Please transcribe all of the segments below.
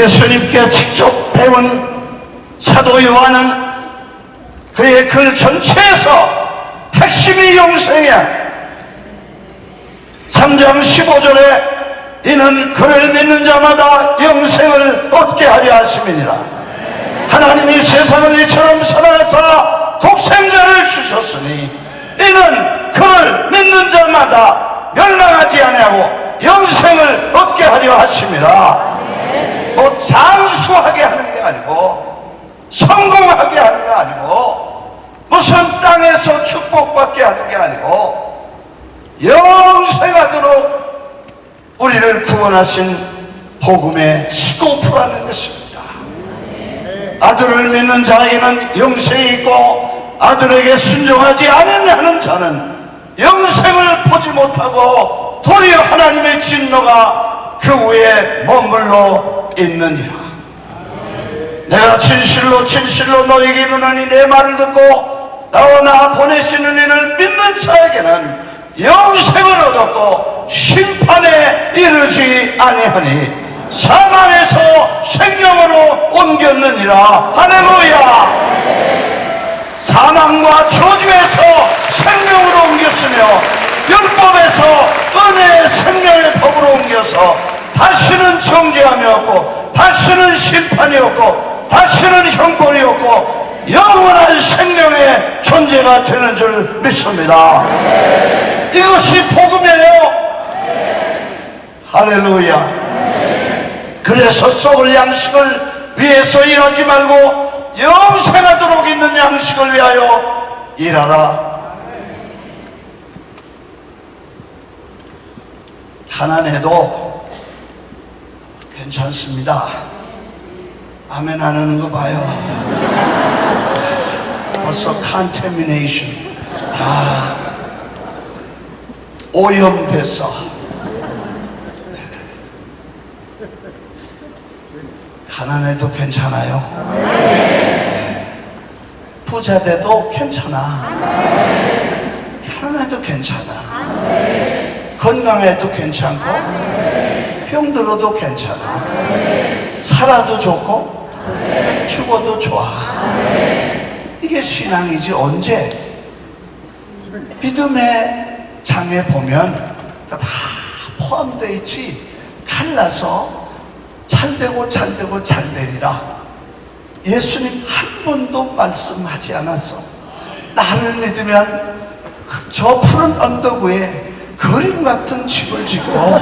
예수님께 직접 배운 사도 요한은 그의 글 전체에서 핵심이 영생이야. 3장 15절에 이는 그를 믿는 자마다 영생을 얻게 하려 하심이니라. 하나님이 세상을 이처럼 사랑하사 독생자를 주셨으니 이는 그를 믿는 자마다 멸망하지 아니하고 영생을 얻게 하려 하심이라. 뭐 장수하게 하는 게 아니고 성공하게 하는 게 아니고 무슨 땅에서 축복받게 하는 게 아니고 영생하도록 우리를 구원하신 복음의 스코프라는 것입니다. 아들을 믿는 자에게는 영생이 있고 아들에게 순종하지 않는 자는 영생을 보지 못하고 도리어 하나님의 진노가 그 위에 머물러 있느니라. 내가 진실로 진실로 너에게 이르노니 내 말을 듣고 나와 나 보내시는 이를 믿는 자에게는 영생을 얻었고 심판에 이르지 아니하니 사망에서 생명으로 옮겼느니라. 할렐루야. 사망과 저주에서 생명으로 옮겼으며 율법에서 은혜의 생명의 법으로 옮겨서 다시는 정죄함이 없고 다시는 심판이 없고 다시는 형벌이 없고 영원한 생명의 존재가 되는 줄 믿습니다. 이것이 복음이에요. 할렐루야. 그래서 썩을 양식을 위해서 일하지 말고 영생하도록 있는 양식을 위하여 일하라. 가난해도 괜찮습니다. 아멘 안 하는 거 봐요. 벌써 contamination. 오염됐어. 가난해도 괜찮아요. 부자 돼도 괜찮아. 가난해도 괜찮아. 건강해도 괜찮고 병들어도 괜찮아. 살아도 좋고 죽어도 좋아. 이게 신앙이지. 언제 믿음의 장에 보면 다 포함되어 있지. 갈라서 잘되고 잘되고 잘되리라. 예수님 한 번도 말씀하지 않았어. 나를 믿으면 저 푸른 언덕 위에 그림 같은 집을 짓고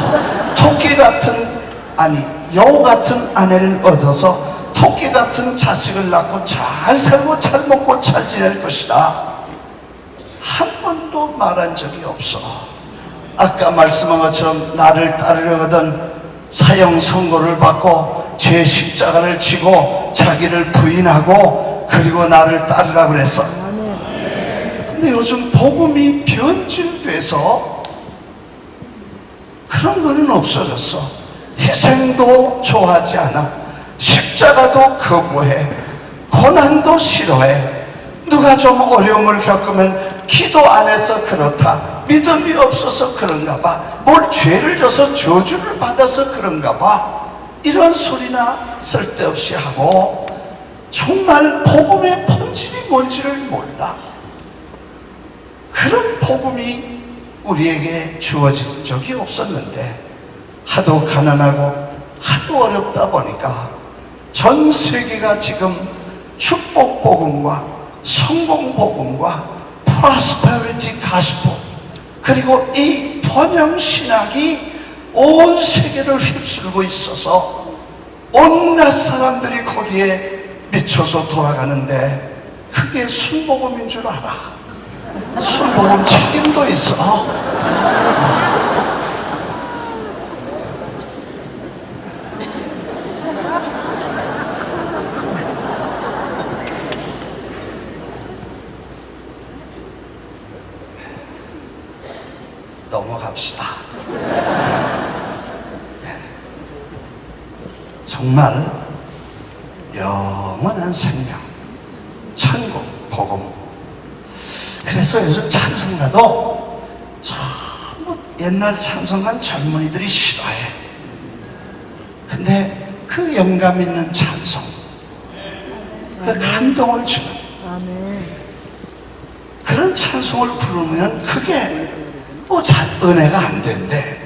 토끼 같은 여우 같은 아내를 얻어서 토끼 같은 자식을 낳고 잘 살고 잘 먹고 잘 지낼 것이다. 한 번도 말한 적이 없어. 아까 말씀한 것처럼 나를 따르려거든 사형 선고를 받고 제 십자가를 지고 자기를 부인하고 그리고 나를 따르라 그랬어. 근데 요즘 복음이 변질돼서 그런 거는 없어졌어. 희생도 좋아하지 않아. 십자가도 거부해. 고난도 싫어해. 누가 좀 어려움을 겪으면 기도 안 해서 그렇다. 믿음이 없어서 그런가 봐. 뭘 죄를 져서 저주를 받아서 그런가 봐. 이런 소리나 쓸데없이 하고 정말 복음의 본질이 뭔지를 몰라. 그런 복음이 우리에게 주어진 적이 없었는데 하도 가난하고 하도 어렵다 보니까 전 세계가 지금 축복 복음과 성공 복음과 프로스페리티 가스펠 그리고 이 번영 신학이 온 세계를 휩쓸고 있어서 온갖 사람들이 거기에 미쳐서 돌아가는데 그게 순복음인 줄 알아. 순복음 책임도 있어. 넘어갑시다. 정말 영원한 생명, 천국, 복음. 그래서 요즘 찬송가도 전부 옛날 찬송가 젊은이들이 싫어해. 근데 그 영감 있는 찬송, 그 감동을 주는 그런 찬송을 부르면 그게 뭐 은혜가 안 된대.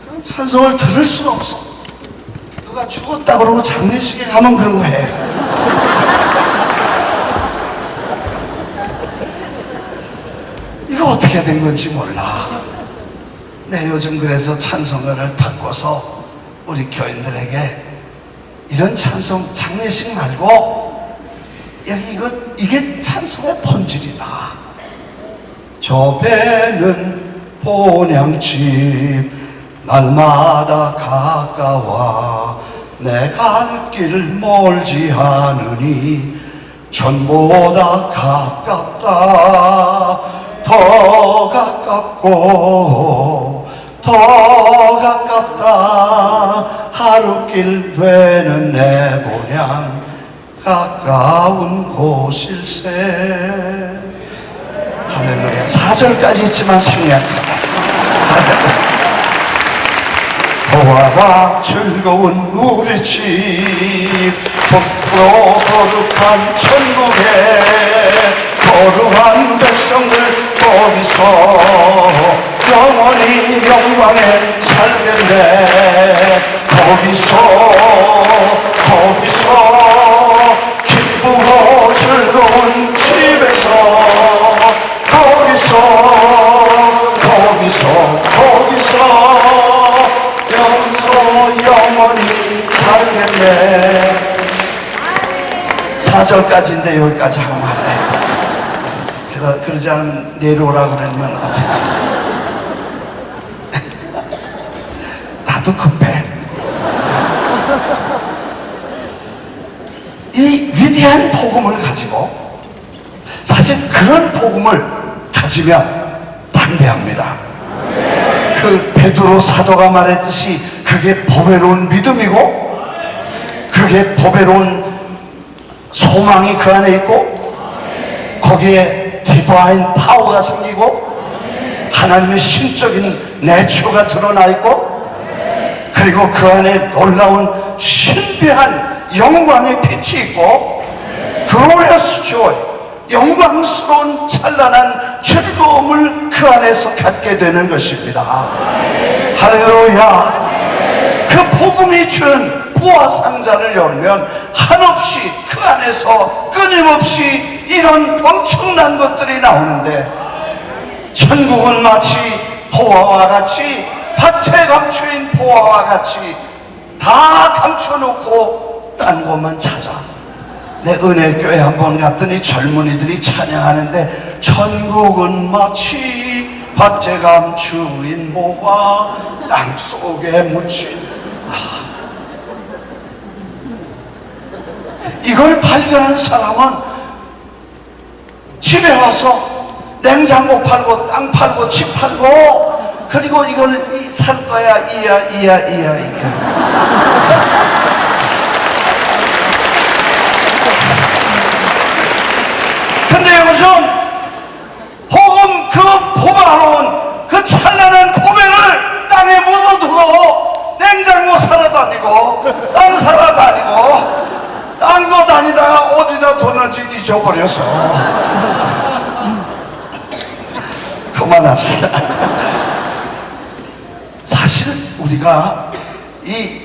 그런 찬송을 들을 수가 없어. 누가 죽었다 그러고 장례식에 가면 그런 거 해. 이거 어떻게 된 건지 몰라. 네, 요즘 그래서 찬송가를 바꿔서 우리 교인들에게 이런 찬송, 장례식 말고 여기 이게 찬송의 본질이다. 저 배는 본향집 날마다 가까워 내 갈 길 멀지 않으니 전보다 가깝다. 더 가깝고 더 가깝다. 하루길 외는 내 본향 가까운 곳일세. 할렐루야. 4절까지 있지만 생략하고 보아라 즐거운 우리 집 복부로 거룩한 천국에 거룩한 백성들 거기서 영원히 영광에 살겠네. 거기서 기쁘고 즐거운 집에서 거기서 영원히 살겠네. 4절까지인데 여기까지 하면 안 돼. 그러지 않으면 내려오라고 그러면 어떻게 하겠어. 나도 급해. 이 위대한 복음을 가지고 사실 그런 복음을 가지면 담대합니다. 그 베드로 사도가 말했듯이 그게 보배로운 믿음이고 그게 보배로운 소망이 그 안에 있고 거기에 디바인 파워가 생기고 하나님의 신적인 내추가 드러나 있고 그리고 그 안에 놀라운 신비한 영광의 빛이 있고 glorious joy, 영광스러운 찬란한 즐거움을 그 안에서 갖게 되는 것입니다. 할렐루야. 그 복음이 주는 부와 상자를 열면 한없이 그 안에서 끊임없이 이런 엄청난 것들이 나오는데 천국은 마치 보화와 같이 밭에 감추인 보화와 같이 다 감춰놓고 딴 것만 찾아. 내 은혜교회 한번 갔더니 젊은이들이 찬양하는데 천국은 마치 밭에 감추인 보화 땅속에 묻힌 이걸 발견한 사람은 집에 와서 냉장고 팔고 땅 팔고 집 팔고 그리고 이걸 살 거야 이야. 근데 요즘 복음 그 보배로운 그 찬란한 보배를 땅에 묻어두고 냉장고 사러 다니고 땅 사러 다니고 딴 거 다니다가 어디다 뒀는지 잊어버려서 그만합시다. 사실 우리가 이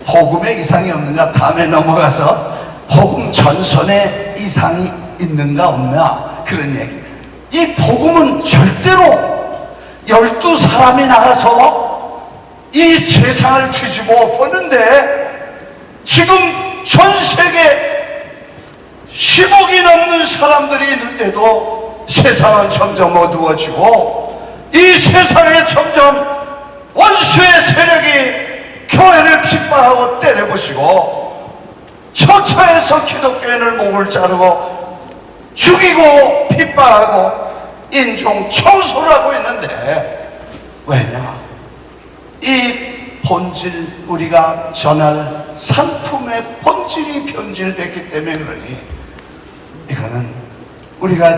복음에 이상이 없는가 다음에 넘어가서 복음 전선에 이상이 있는가 없나 그런 얘기. 이 복음은 절대로 12사람이 나가서 이 세상을 뒤집어 엎었는데 지금 전 세계 10억이 넘는 사람들이 있는데도 세상은 점점 어두워지고 이 세상에 점점 원수의 세력이 교회를 핍박하고 때려부시고 처처해서 기독교인을 목을 자르고 죽이고 핍박하고 인종 청소를 하고 있는데 왜냐? 이 본질, 우리가 전할 상품의 본질이 변질됐기 때문에 그러니 이거는 우리가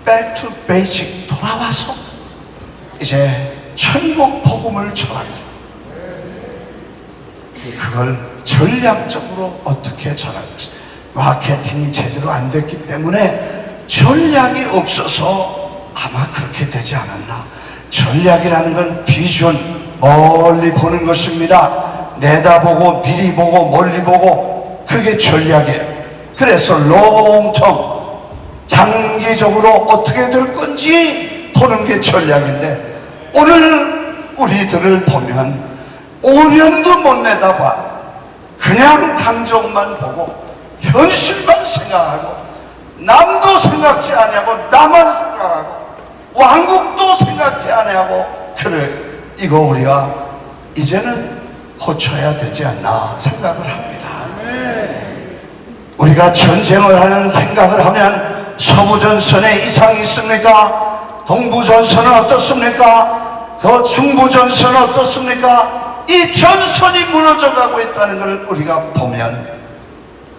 back to basic 돌아와서 이제 천국 복음을 전하는, 그걸 전략적으로 어떻게 전할 것인가. 마케팅이 제대로 안 됐기 때문에 전략이 없어서 아마 그렇게 되지 않았나. 전략이라는 건 비전, 멀리 보는 것입니다. 내다보고 미리 보고 멀리 보고, 그게 전략이에요. 그래서 롱텀, 장기적으로 어떻게 될 건지 보는 게 전략인데, 오늘 우리들을 보면 5년도 못 내다봐 그냥 당정만 보고 현실만 생각하고, 남도 생각지 아니하고 나만 생각하고 왕국도 생각지 아니하고, 그래, 이거 우리가 이제는 고쳐야 되지 않나 생각을 합니다. 우리가 전쟁을 하는 생각을 하면 서부전선에 이상이 있습니까? 동부전선은 어떻습니까? 그 중부전선은 어떻습니까? 이 전선이 무너져가고 있다는 걸 우리가 보면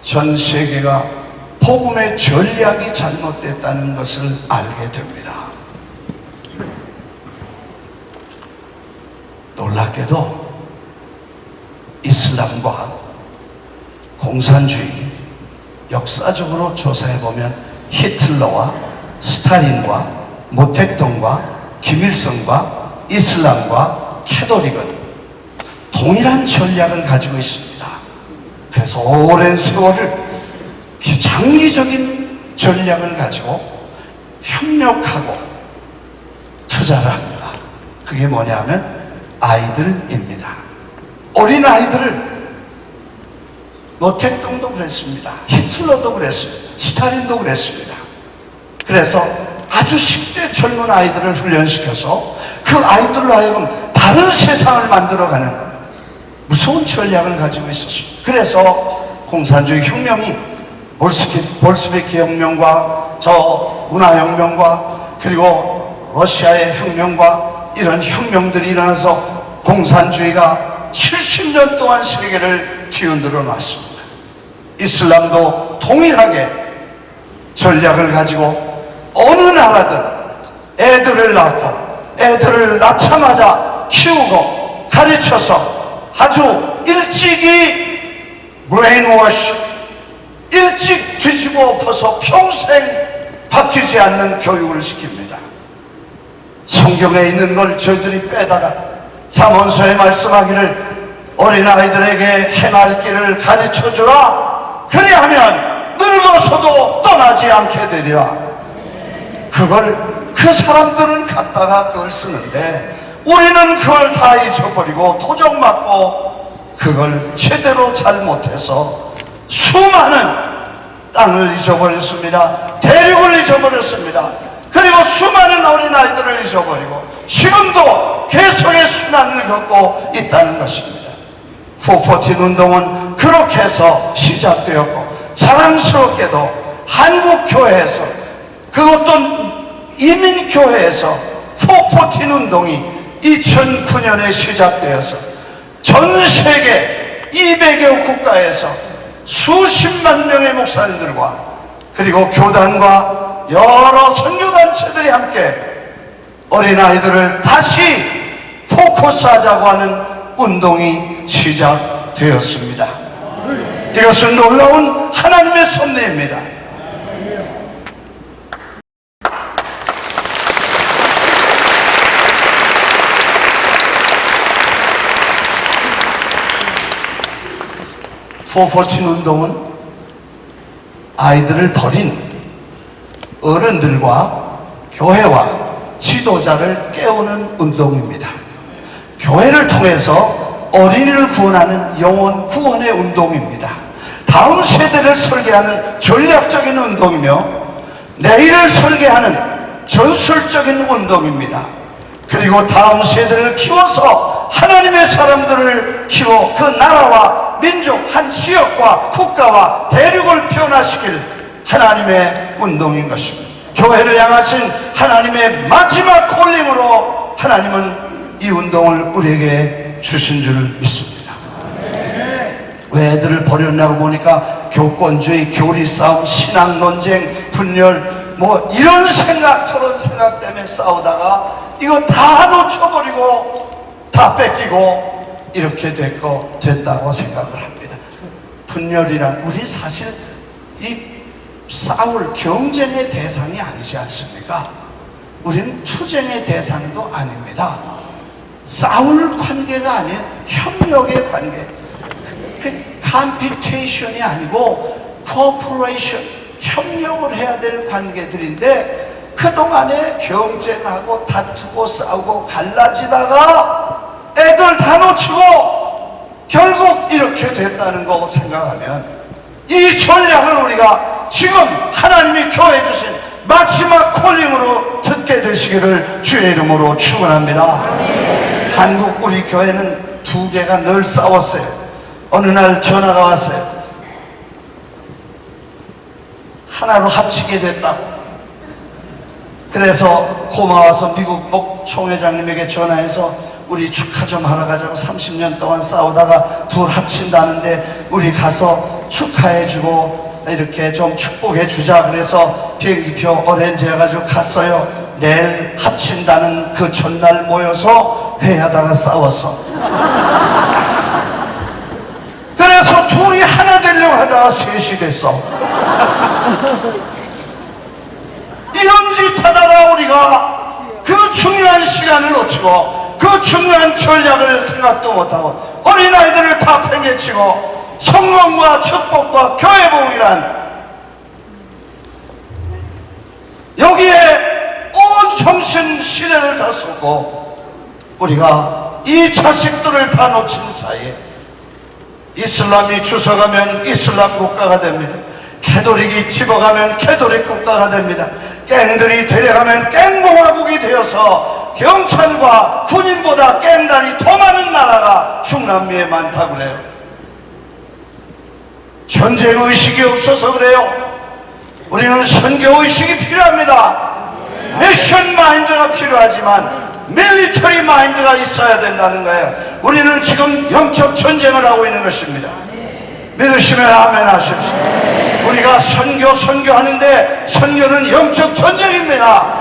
전 세계가 복음의 전략이 잘못됐다는 것을 알게 됩니다. 놀랍게도 이슬람과 공산주의, 역사적으로 조사해보면 히틀러와 스탈린과 모택동과 김일성과 이슬람과 캐톨릭은 동일한 전략을 가지고 있습니다. 그래서 오랜 세월을 장기적인 전략을 가지고 협력하고 투자를 합니다. 그게 뭐냐면 아이들입니다. 어린 아이들을, 모택동도 그랬습니다. 히틀러도 그랬습니다. 스탈린도 그랬습니다. 그래서 아주 10대 젊은 아이들을 훈련시켜서 그 아이들로 하여금 다른 세상을 만들어가는 무서운 전략을 가지고 있었습니다. 그래서 공산주의 혁명이 볼스비키 혁명과 저 문화혁명과 그리고 러시아의 혁명과 이런 혁명들이 일어나서 공산주의가 70년 동안 세계를 뒤흔들어 놨습니다. 이슬람도 동일하게 전략을 가지고 어느 나라든 애들을 낳고 애들을 낳자마자 키우고 가르쳐서 아주 일찍이 브레인워시, 일찍 뒤집어 엎어서 평생 바뀌지 않는 교육을 시킵니다. 성경에 있는 걸 저희들이 빼다가 잠언서에 말씀하기를 어린아이들에게 행할 길을 가르쳐주라. 그리하면 늙어서도 떠나지 않게 되리라. 그걸 그 사람들은 갖다가 그걸 쓰는데 우리는 그걸 다 잊어버리고 도적 맞고 그걸 제대로 잘 못해서 수많은 땅을 잊어버렸습니다. 대륙을 잊어버렸습니다. 그리고 수많은 어린아이들을 잊어버리고 지금도 계속의 순환을 겪고 있다는 것입니다. 414 운동은 그렇게 해서 시작되었고 자랑스럽게도 한국교회에서, 그것도 이민교회에서 414 운동이 2009년에 시작되어서 전 세계 200여 국가에서 수십만 명의 목사님들과 그리고 교단과 여러 선교단체들이 함께 어린아이들을 다시 포커스하자고 하는 운동이 시작되었습니다. 이것은 놀라운 하나님의 섭리입니다. 포포친 운동은 아이들을 버린 어른들과 교회와 지도자를 깨우는 운동입니다. 교회를 통해서 어린이를 구원하는 영혼 구원의 운동입니다. 다음 세대를 설계하는 전략적인 운동이며 내일을 설계하는 전술적인 운동입니다. 그리고 다음 세대를 키워서 하나님의 사람들을 키워 그 나라와 민족, 한 지역과 국가와 대륙을 변화시킬 하나님의 운동인 것입니다. 교회를 향하신 하나님의 마지막 콜링으로 하나님은 이 운동을 우리에게 주신 줄 믿습니다. 왜 애들을 버렸냐고 보니까 교권주의, 교리싸움, 신앙 논쟁, 분열, 뭐 이런 생각, 저런 생각 때문에 싸우다가 이거 다 놓쳐버리고 다 뺏기고 이렇게 됐다고 생각을 합니다. 분열이란 우리 사실 이 싸울 경쟁의 대상이 아니지 않습니까? 우리는 투쟁의 대상도 아닙니다. 싸울 관계가 아닌 협력의 관계. 그 컴피티션이 아니고 코퍼레이션, 협력을 해야 될 관계들인데 그동안에 경쟁하고 다투고 싸우고 갈라지다가 애들 다 놓치고 결국 이렇게 됐다는 거 생각하면 이 전략을 우리가 지금 하나님이 교회 주신 마지막 콜링으로 듣게 되시기를 주의 이름으로 축원합니다. 한국 우리 교회는 두 개가 늘 싸웠어요. 어느 날 전화가 왔어요. 하나로 합치게 됐다고. 그래서 고마워서 미국 목총회장님에게 전화해서 우리 축하 좀 하러 가자고 30년 동안 싸우다가 둘 합친다는데 우리 가서 축하해주고 이렇게 좀 축복해주자. 그래서 비행기표 어렌지 해가지고 갔어요. 내일 합친다는 그 전날 모여서 회의하다가 싸웠어. 그래서 둘이 하나 되려고 하다가 셋이 됐어. 이런 짓 하다가 우리가 그 중요한 시간을 놓치고 그 중요한 전략을 생각도 못하고 어린아이들을 다 팽개치고 성령과 축복과 교회 부흥이란 여기에 온 정신 시대를 다 쏟고 우리가 이 자식들을 다 놓친 사이에 이슬람이 주워가면 이슬람 국가가 됩니다. 캐톨릭이 집어가면 캐톨릭 국가가 됩니다. 갱들이 데려가면 갱공화국이 되어서 경찰과 군인보다 갱단이 더 많은 나라가 중남미에 많다고 그래요. 전쟁의식이 없어서 그래요. 우리는 선교의식이 필요합니다. 미션 마인드가 필요하지만 밀리터리 마인드가 있어야 된다는 거예요. 우리는 지금 영적 전쟁을 하고 있는 것입니다. 믿으시면 아멘 하십시오. 우리가 선교하는데 선교는 영적 전쟁입니다.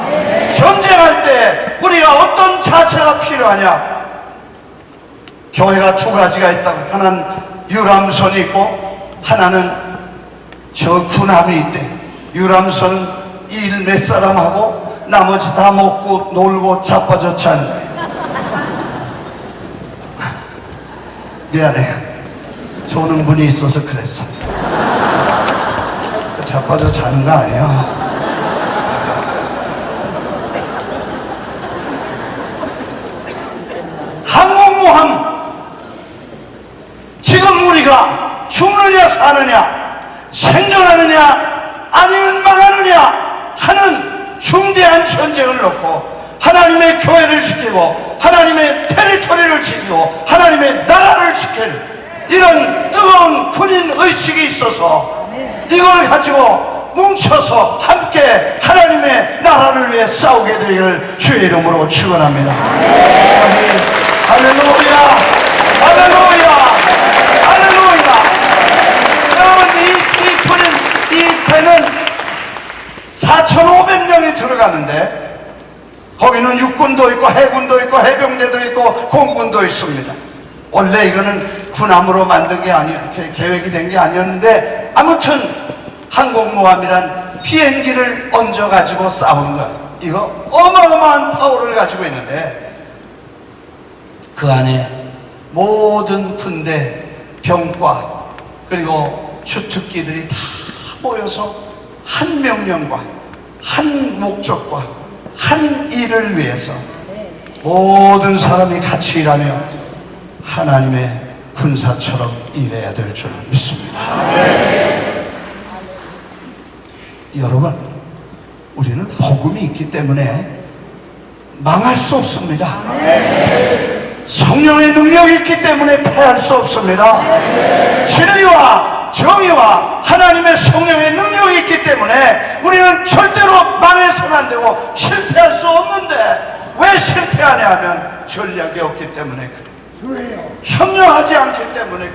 전쟁할 때 우리가 어떤 자세가 필요하냐? 교회가 두 가지가 있다고. 하나는 유람선이 있고 하나는 저 군함이 있대. 유람선은 일 몇 사람하고 나머지 다 먹고 놀고 자빠졌지 않은 거예요. 미안해. 조는 분이 있어서 그랬어. 자빠져 자는 거 아니에요. 항공모함 지금 우리가 죽느냐 사느냐 생존하느냐 아니면 망하느냐 하는 중대한 전쟁을 놓고 하나님의 교회를 지키고 하나님의 테리토리를 지키고 하나님의 나라를 지킬 이런 뜨거운 군인 의식이 있어서 이걸 가지고 뭉쳐서 함께 하나님의 나라를 위해 싸우게 되기를 주의 이름으로 축원합니다. 할렐루야, 할렐루야, 할렐루야. 여러분 이 군인 이 배는 4,500명이 들어가는데 거기는 육군도 있고 해군도 있고 해병대도 있고 공군도 있습니다. 원래 이거는 군함으로 만든 게 이렇게 계획이 된 게 아니었는데 아무튼 항공모함이란 비행기를 얹어가지고 싸우는 거예요. 이거 어마어마한 파워를 가지고 있는데 그 안에 모든 군대, 병과 그리고 주특기들이 다 모여서 한 명령과 한 목적과 한 일을 위해서 모든 사람이 같이 일하며 하나님의 군사처럼 일해야 될 줄 믿습니다. 여러분, 우리는 복음이 있기 때문에 망할 수 없습니다. 성령의 능력이 있기 때문에 패할 수 없습니다. 진리와 정의와 하나님의 성령의 능력이 있기 때문에 우리는 절대로 망해서는 안 되고 실패할 수 없는데 왜 실패하냐 하면 전략이 없기 때문에 협력하지 않기 때문에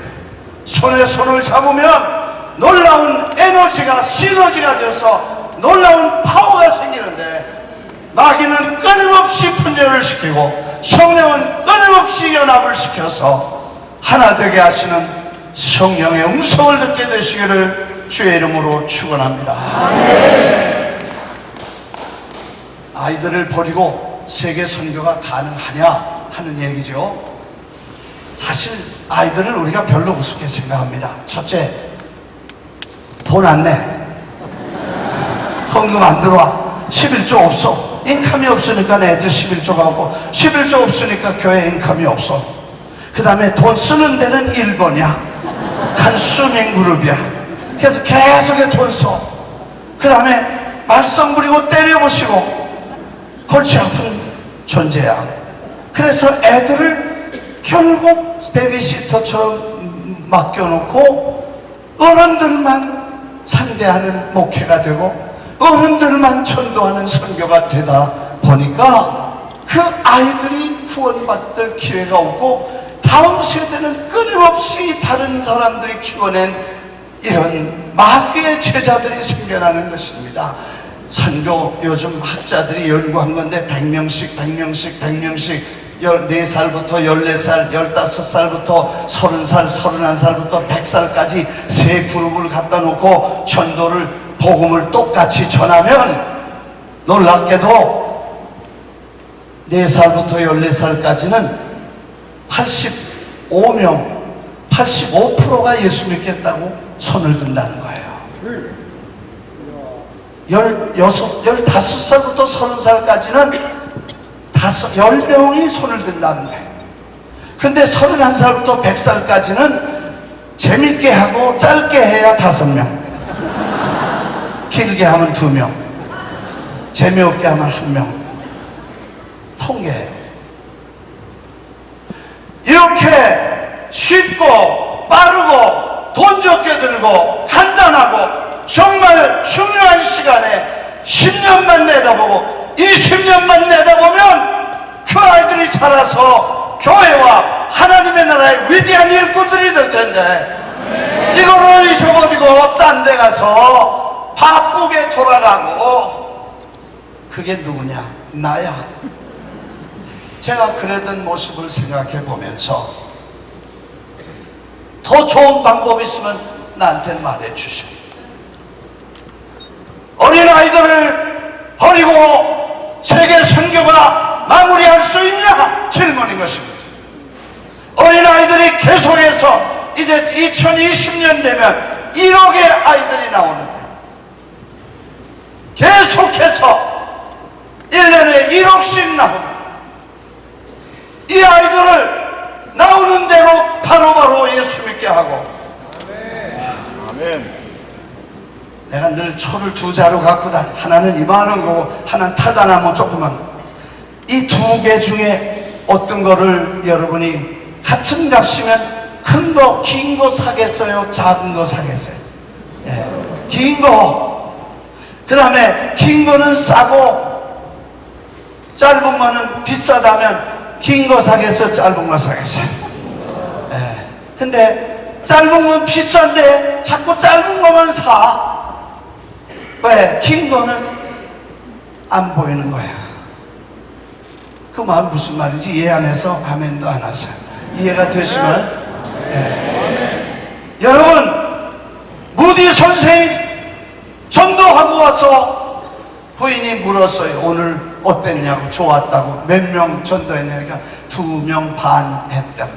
손에 손을 잡으면 놀라운 에너지가 시너지가 되어서 놀라운 파워가 생기는데 마귀는 끊임없이 분열을 시키고 성령은 끊임없이 연합을 시켜서 하나 되게 하시는 성령의 음성을 듣게 되시기를 주의 이름으로 축원합니다. 아이들을 버리고 세계 선교가 가능하냐 하는 얘기죠. 사실 아이들을 우리가 별로 우습게 생각합니다. 첫째, 돈 안 내, 헌금 안 들어와, 11조 없어. 인컴이 없으니까 애들 11조가 없고, 11조 없으니까 교회 인컴이 없어. 그 다음에 돈 쓰는 데는 1번이야. 간수밍 그룹이야. 그래서 계속 돈 써. 그 다음에 말썽 부리고 때려보시고 골치 아픈 존재야. 그래서 애들을 결국 베이비시터처럼 맡겨놓고 어른들만 상대하는 목회가 되고 어른들만 전도하는 선교가 되다 보니까 그 아이들이 구원받을 기회가 없고 다음 세대는 끊임없이 다른 사람들이 키워낸 이런 마귀의 제자들이 생겨나는 것입니다. 선교 요즘 학자들이 연구한 건데 100명씩 14살부터 14살, 15살부터 30살, 31살부터 100살까지 세 그룹을 갖다 놓고 전도를 복음을 똑같이 전하면 놀랍게도 4살부터 14살까지는 85%가 예수 믿겠다고 손을 든다는 거예요. 15살부터 30살까지는 10명이 손을 든다는 거예요. 근데 31살부터 100살까지는 재밌게 하고 짧게 해야 5명, 길게 하면 2명, 재미없게 하면 1명. 통계예요. 이렇게 쉽고 빠르고 돈 적게 들고 간단하고 정말 중요한 시간에 10년만 내다보고 20년만 내다보면 그 아이들이 자라서 교회와 하나님의 나라의 위대한 일꾼들이 될 텐데 이거를 잊어버리고 딴 데 가서 바쁘게 돌아가고 그게 누구냐? 나야. 제가 그러던 모습을 생각해 보면서 더 좋은 방법이 있으면 나한테 말해 주시오. 어린아이들을 버리고 세계 선교가 마무리할 수 있냐? 질문인 것입니다. 어린아이들이 계속해서 이제 2020년 되면 1억의 아이들이 나오는 거예요. 계속해서 1년에 1억씩 나옵니다. 이 아이들을 나오는 대로 바로바로 예수 믿게 하고 아멘. 내가 늘 초를 2자루 갖고 다니. 하나는 이만한 거고 하나는 타다나무 조그만 거. 이 2개 중에 어떤 거를 여러분이 같은 값이면 큰 거, 긴 거 사겠어요? 작은 거 사겠어요? 예. 긴 거. 그 다음에 긴 거는 싸고 짧은 거는 비싸다면 긴 거 사겠어요? 짧은 거 사겠어요? 예. 근데 짧은 건 비싼데 자꾸 짧은 거만 사. 왜? 긴 거는 안 보이는 거야. 그 말 무슨 말인지 이해 안 해서 아멘도 안 하세요. 이해가 되시면 여러분 무디 선생이 전도하고 와서 부인이 물었어요. 오늘 어땠냐고. 좋았다고. 몇 명 전도했냐니까 2명 반 했다.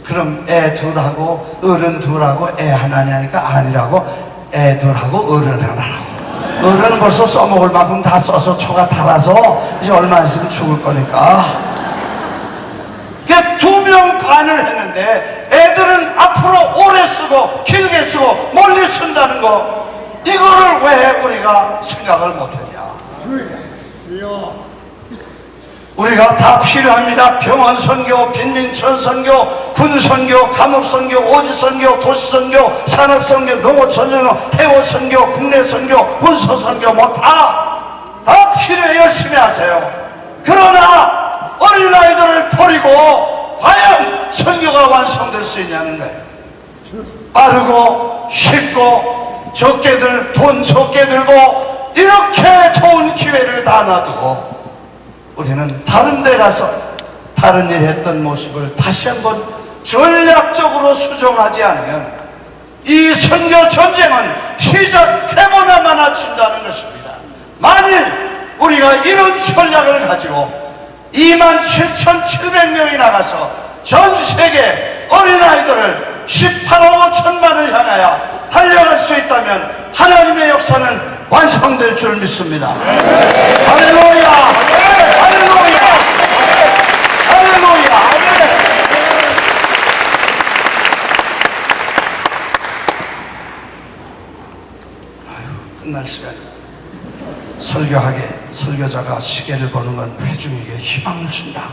그럼 애 2하고 어른 2하고 애 하나냐니까 아니라고. 애 2하고 어른 하나라고. 어른은 벌써 써먹을 만큼 다 써서 초가 달아서 이제 얼마 있으면 죽을 거니까. 그게 2명 반을 했는데 애들은 앞으로 오래 쓰고 길게 쓰고 멀리 쓴다는 거, 이거를 왜 우리가 생각을 못했냐. 우리가 다 필요합니다. 병원 선교, 빈민촌 선교, 군 선교, 감옥 선교, 오지 선교, 도시 선교, 산업 선교, 농업 선교, 해워 선교, 국내 선교, 문서 선교, 뭐 다 필요해. 열심히 하세요. 그러나 어린아이들을 버리고 과연 선교가 완성될 수 있냐는 거예요. 빠르고 쉽고 돈 적게 들고 이렇게 좋은 기회를 다 놔두고 우리는 다른 데 가서 다른 일 했던 모습을 다시 한번 전략적으로 수정하지 않으면 이 선교 전쟁은 시작해보나마나 진다는 것입니다. 만일 우리가 이런 전략을 가지고 27,700명이 나가서 전 세계 어린아이들을 18억 5천만을 향하여 달려갈 수 있다면 하나님의 역사는 완성될 줄 믿습니다. 할렐루야! 할렐루야! 할렐루야! 아유, 끝날 시간이야. 설교자가 시계를 보는 건 회중에게 희망을 준다.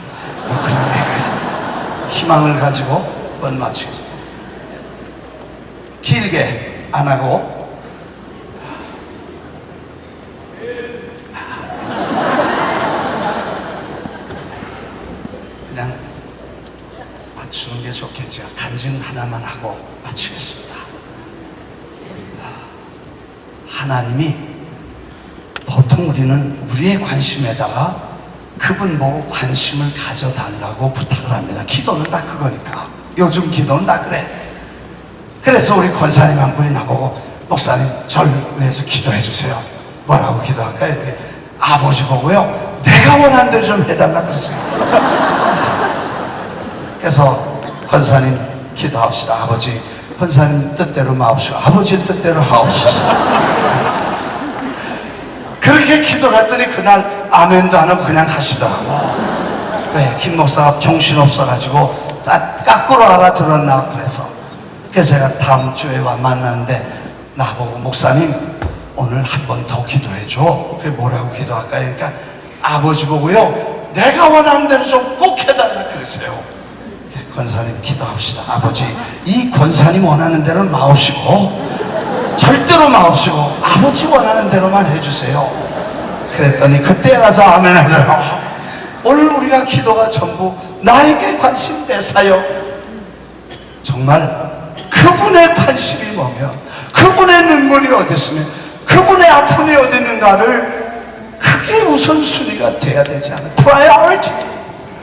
그런 얘기가 있습니다. 희망을 가지고 번 마치겠습니다. 길게 안 하고 그냥 맞추는 게 좋겠죠. 간증 하나만 하고 마치겠습니다. 하나님이 보통 우리는 우리의 관심에다가 그분 보고 관심을 가져달라고 부탁을 합니다. 기도는 다 그거니까. 요즘 기도는 다 그래. 그래서 우리 권사님 한 분이 나보고 목사님 저를 위해서 기도해 주세요. 뭐라고 기도할까요? 이렇게 아버지 보고요 내가 원하는 대로 좀 해달라 그랬어요. 그래서 권사님 기도합시다. 아버지 권사님 뜻대로 마옵시고 아버지 뜻대로 하옵소서. 그렇게 기도를 했더니 그날 아멘도 안 하고 그냥 하시더라고. 왜? 김 목사가 정신없어가지고 까꾸로 알아들었나 그래서. 그래서 제가 다음 주에 만났는데 나보고 목사님 오늘 한 번 더 기도해줘. 그게 뭐라고 기도할까요? 그러니까 아버지 보고요 내가 원하는 대로 좀 꼭 해달라 그러세요. 권사님 기도합시다. 아버지 이 권사님 원하는 대로 마옵시고 절대로 마옵시고 아버지 원하는 대로만 해주세요. 그랬더니 그때 가서 아멘 하더라고. 오늘 우리가 기도가 전부 나에게 관심 내사요. 정말 그분의 관심이 뭐며 그분의 눈물이 어디 있으며 그분의 아픔이 어디 있는가를 그게 우선순위가 돼야 되지 않아요. 프라이어리티.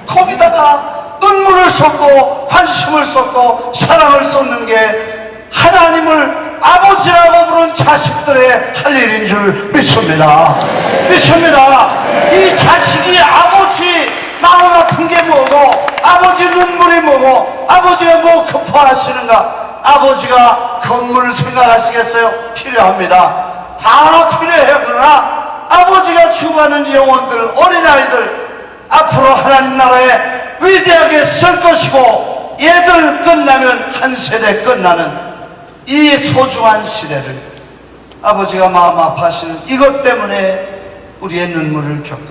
거기다가 눈물을 쏟고 관심을 쏟고 사랑을 쏟는 게 하나님을 아버지라고 부른 자식들의 할 일인 줄 믿습니다. 믿습니다. 이 자식이 아버지 마음 아픈 게 뭐고 아버지 눈물이 뭐고 아버지가 뭐 급하시는가. 아버지가 건물을 생각하시겠어요? 필요합니다. 다 필요해요. 그러나 아버지가 죽어가는 영혼들 어린아이들 앞으로 하나님 나라에 위대하게 쓸 것이고 얘들 끝나면 한 세대 끝나는 이 소중한 시대를 아버지가 마음 아파하시는 이것 때문에 우리의 눈물을 겪으면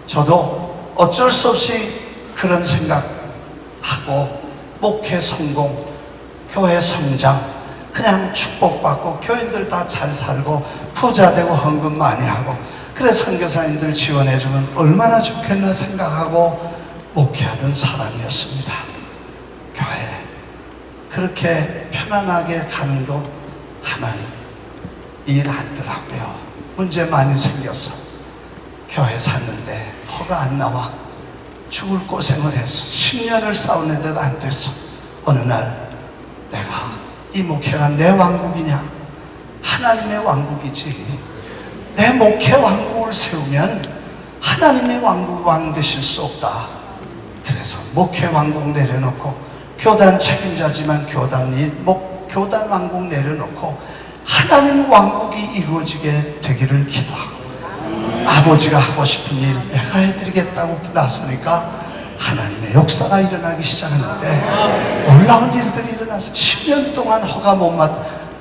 저도 어쩔 수 없이 그런 생각하고 목회 성공, 교회 성장, 그냥 축복받고 교인들 다 잘 살고 부자 되고 헌금 많이 하고 그래 선교사님들 지원해주면 얼마나 좋겠나 생각하고 목회하던 사람이었습니다. 교회 그렇게 편안하게 가는 거 하나님 일 하더라고요. 문제 많이 생겼어. 교회 샀는데 허가 안 나와. 죽을 고생을 했어. 10년을 싸웠는데도 안 됐어. 어느 날 내가 이 목회가 내 왕국이냐? 하나님의 왕국이지. 내 목회 왕국을 세우면 하나님의 왕 되실 수 없다. 그래서 목회 왕국 내려놓고 교단 책임자지만 교단 왕국 내려놓고 하나님 왕국이 이루어지게 되기를 기도하고 아버지가 하고 싶은 일 내가 해드리겠다고 나서니까 하나님의 역사가 일어나기 시작하는데 놀라운 일들이 일어나서 10년 동안 허가 못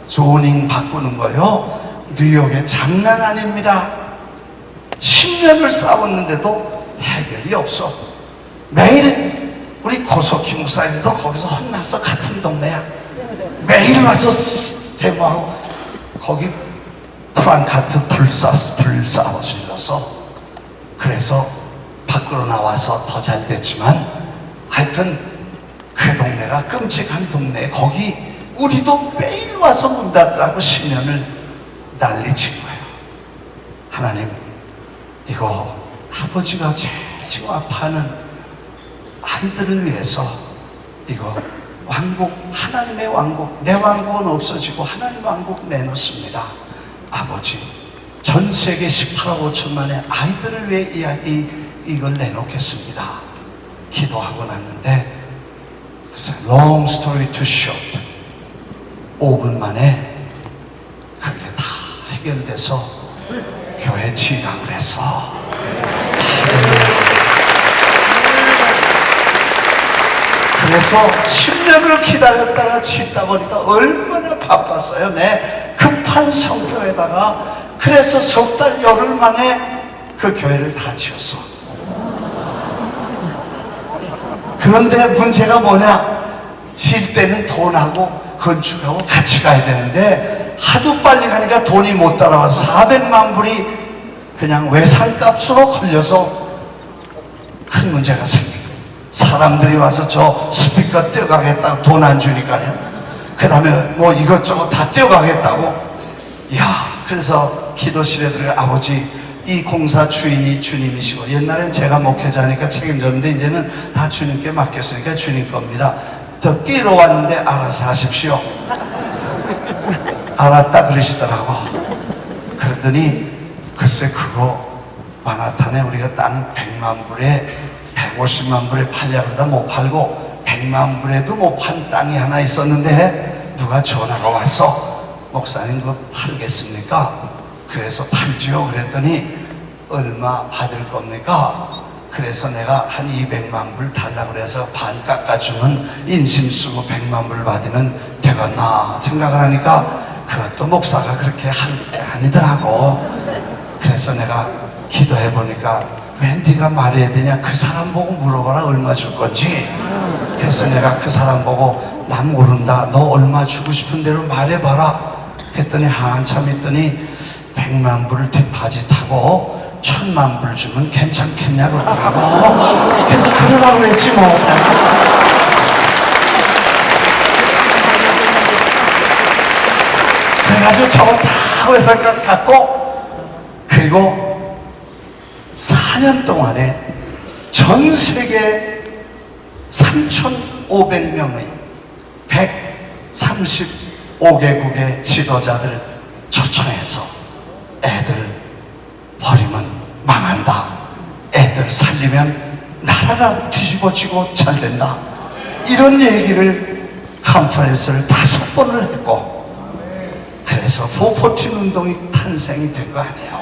조닝 바꾸는 거요. 뉴욕의 장난 아닙니다. 10년을 싸웠는데도 해결이 없어. 매일 우리 고석희 목사님도 거기서 혼나서 같은 동네야. 매일 와서 데모하고 거기 프랑카트 불 싸워 질러서 그래서 밖으로 나와서 더 잘 됐지만 하여튼 그 동네가 끔찍한 동네. 거기 우리도 매일 와서 문 닫으라고 10년을 난리친 거예요. 하나님, 이거 아버지가 제일 지금 아파하는 아이들을 위해서 이거 왕국, 하나님의 왕국, 내 왕국은 없어지고 하나님 왕국 내놓습니다. 아버지, 전 세계 18억 5천만의 아이들을 위해 이걸 내놓겠습니다. 기도하고 났는데, long story too short, 5분 만에 그게 다 해결돼서 교회 지각을 했어. 그래서 10년을 기다렸다가 짓다 보니까 얼마나 바빴어요. 내 급한 성격에다가. 그래서 석 달 열흘 만에 그 교회를 다 지었어. 그런데 문제가 뭐냐? 질 때는 돈하고 건축하고 같이 가야 되는데 하도 빨리 가니까 돈이 못 따라와서 400만 불이 그냥 외상값으로 걸려서 큰 문제가 생긴 거예요. 사람들이 와서 저 스피커 떼어가겠다고 돈 안 주니까요. 그 다음에 뭐 이것저것 다 떼어가겠다고. 이야, 그래서 기도실에 들어가, 아버지, 이 공사 주인이 주님이시고, 옛날엔 제가 목회자니까 책임졌는데 이제는 다 주님께 맡겼으니까 주님 겁니다. 더 뛰러 왔는데 알아서 하십시오. 알았다 그러시더라고. 그러더니 글쎄, 그거 마나탄에 우리가 땅 100만 불에 150만 불에 팔려고 그러다 못 팔고 100만 불에도 못 판 땅이 하나 있었는데 누가 전화가 와서 목사님 그거 팔겠습니까? 그래서 팔지요. 그랬더니 얼마 받을 겁니까? 그래서 내가 한 200만 불 달라고 그래서 반 깎아주면 인심 쓰고 100만 불 받으면 되겠나 생각을 하니까 그것도 목사가 그렇게 할 게 아니더라고. 그래서 내가 기도해 보니까 왜 네가 말해야 되냐? 그 사람 보고 물어봐라, 얼마 줄 건지. 그래서 내가 그 사람 보고 나 모른다, 너 얼마 주고 싶은 대로 말해봐라. 그랬더니 한참 있더니 100만 불을 디파짓하고 1000만 불 주면 괜찮겠냐 그러더라고. 그래서 그러라고 그랬지 뭐. 그래가지고 저거 다 회사 갖고, 그리고 4년 동안에 전 세계 3,500명의 135개국의 지도자들 초청해서 애들 버리면 망한다, 애들 살리면 나라가 뒤집어지고 잘 된다, 이런 얘기를 컨퍼런스를 5번을 했고, 그래서 414 운동이 탄생이 된 거 아니에요.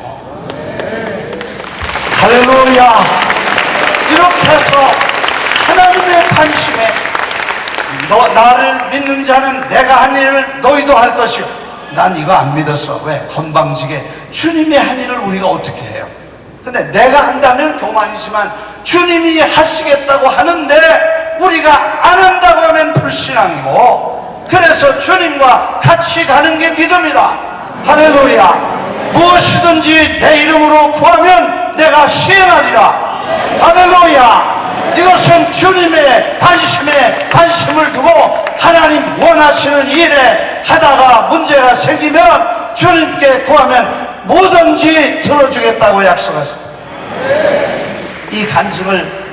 할렐루야. 이렇게 해서 하나님의 관심에 나를 믿는 자는 내가 한 일을 너희도 할 것이요. 난 이거 안 믿었어. 왜? 건방지게 주님이 한 일을 우리가 어떻게 해요? 근데 내가 한다면 교만이지만 주님이 하시겠다고 하는데 우리가 안 한다고 하면 불신앙이고, 그래서 주님과 같이 가는 게 믿음이다. 할렐루야. 무엇이든지 내 이름으로 구하면 내가 시행하리라. 할렐루야. 이것은 주님의 관심을 두고 하나님 원하시는 일에 하다가 문제가 생기면 주님께 구하면 뭐든지 들어주겠다고 약속했어요. 이 간증을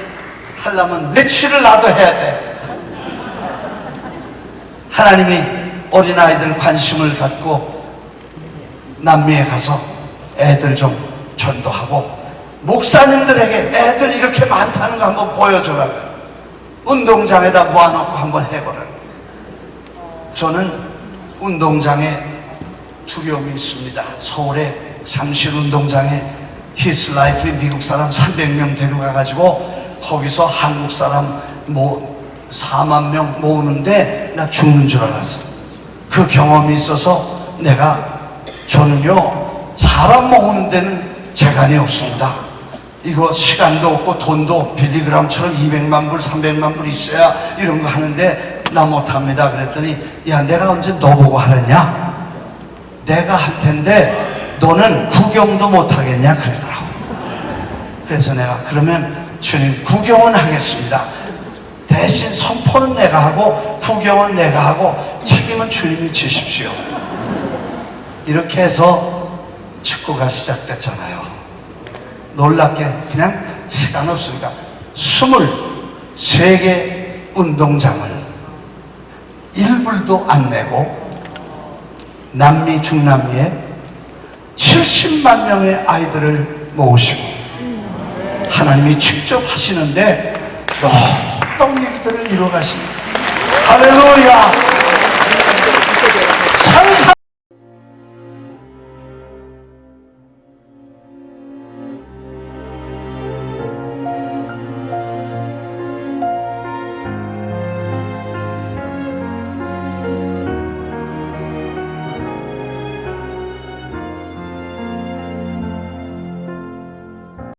하려면 며칠을 나도 해야 돼. 하나님이 어린아이들 관심을 갖고 남미에 가서 애들 좀 전도하고, 목사님들에게 애들 이렇게 많다는 거 한번 보여줘라. 운동장에다 모아놓고 한번 해보라. 저는 운동장에 두려움이 있습니다. 서울에 잠실 운동장에 히스라이프 미국 사람 300명 데려가가지고 거기서 한국 사람 4만 명 모으는데 나 죽는 줄 알았어. 그 경험이 있어서 저는요, 사람 모으는 데는 재간이 없습니다. 이거 시간도 없고 돈도 빌리그램처럼 200만 불 300만 불 있어야 이런 거 하는데 나 못합니다. 그랬더니 야, 내가 언제 너 보고 하랬냐? 내가 할 텐데 너는 구경도 못하겠냐? 그러더라고. 그래서 내가 그러면 주님 구경은 하겠습니다. 대신 선포는 내가 하고 구경은 내가 하고 책임은 주님이 지십시오. 이렇게 해서 축구가 시작됐잖아요. 놀랍게 그냥 시간 없으니까 23개 운동장을 1불도 안 내고 남미 중남미에 70만 명의 아이들을 모으시고 하나님이 직접 하시는데 놀라운 일들을 이루어가십니다. 할렐루야.